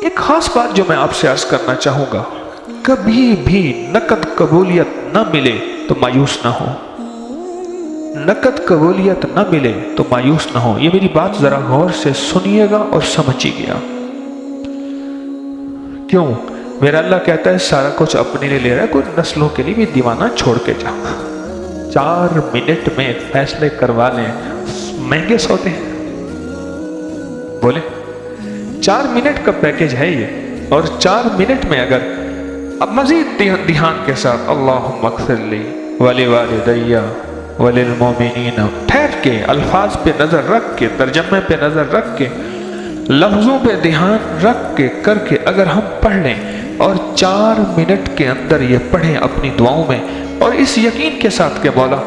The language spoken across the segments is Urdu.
ایک خاص بات جو میں آپ سے عرض کرنا چاہوں گا، کبھی بھی نقد قبولیت نہ ملے تو مایوس نہ ہو، نقد قبولیت نہ ملے تو مایوس نہ ہو۔ یہ میری بات ذرا غور سے سنیے گا اور سمجھیے گا۔ کیوں؟ میرا اللہ کہتا ہے سارا کچھ اپنے لیے لے رہا ہے، کوئی نسلوں کے لیے بھی دیوانہ چھوڑ کے جا۔ 4 منٹ میں فیصلے کروا لیں، مہنگے سوتے ہیں، بولے 4 منٹ کا پیکج ہے یہ، اور 4 منٹ میں اگر اب مزید دھیان کے ساتھ اللہم اغفر لی ولوالدی وللمؤمنین، ٹھہر کے الفاظ پہ نظر رکھ کے، ترجمے پہ نظر رکھ کے، لفظوں پہ دھیان رکھ کے کر کے اگر ہم پڑھ لیں اور 4 منٹ کے اندر یہ پڑھیں اپنی دعاؤں میں، اور اس یقین کے ساتھ کہ مولا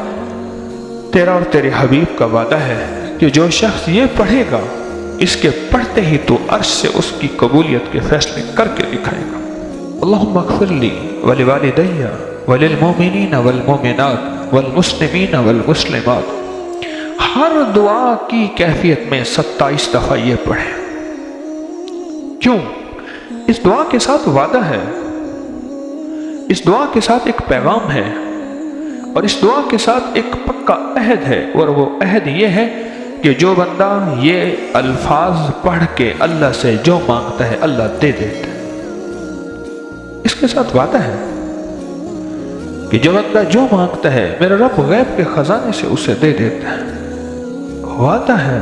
تیرا اور تیرے حبیب کا وعدہ ہے کہ جو شخص یہ پڑھے گا اس کے پڑھتے ہی تو عرش سے اس کی قبولیت کے فیصلے کر کے دکھائے گا۔ اللہم اغفر لی ولوالدی وللمؤمنین والمؤمنات والمسلمین والمسلمات، ہر دعا کی کیفیت میں 27 دفعہ یہ پڑھیں۔ کیوں؟ اس دعا کے ساتھ وعدہ ہے، اس دعا کے ساتھ ایک پیغام ہے، اور اس دعا کے ساتھ ایک پکا عہد ہے، اور وہ عہد یہ ہے کہ جو بندہ یہ الفاظ پڑھ کے اللہ سے جو مانگتا ہے اللہ دے دیتا ہے۔ اس کے ساتھ وعدہ ہے کہ جو بندہ جو مانگتا ہے میرا رب غیب کے خزانے سے اسے دے دیتا ہے۔ وعدہ ہے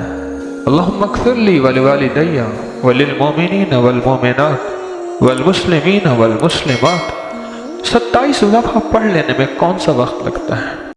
اللہم اغفر لی ولوالدی وللمؤمنین والمؤمنات والمسلمین والمسلمات۔ 27 دفعہ پڑھ لینے میں کون سا وقت لگتا ہے؟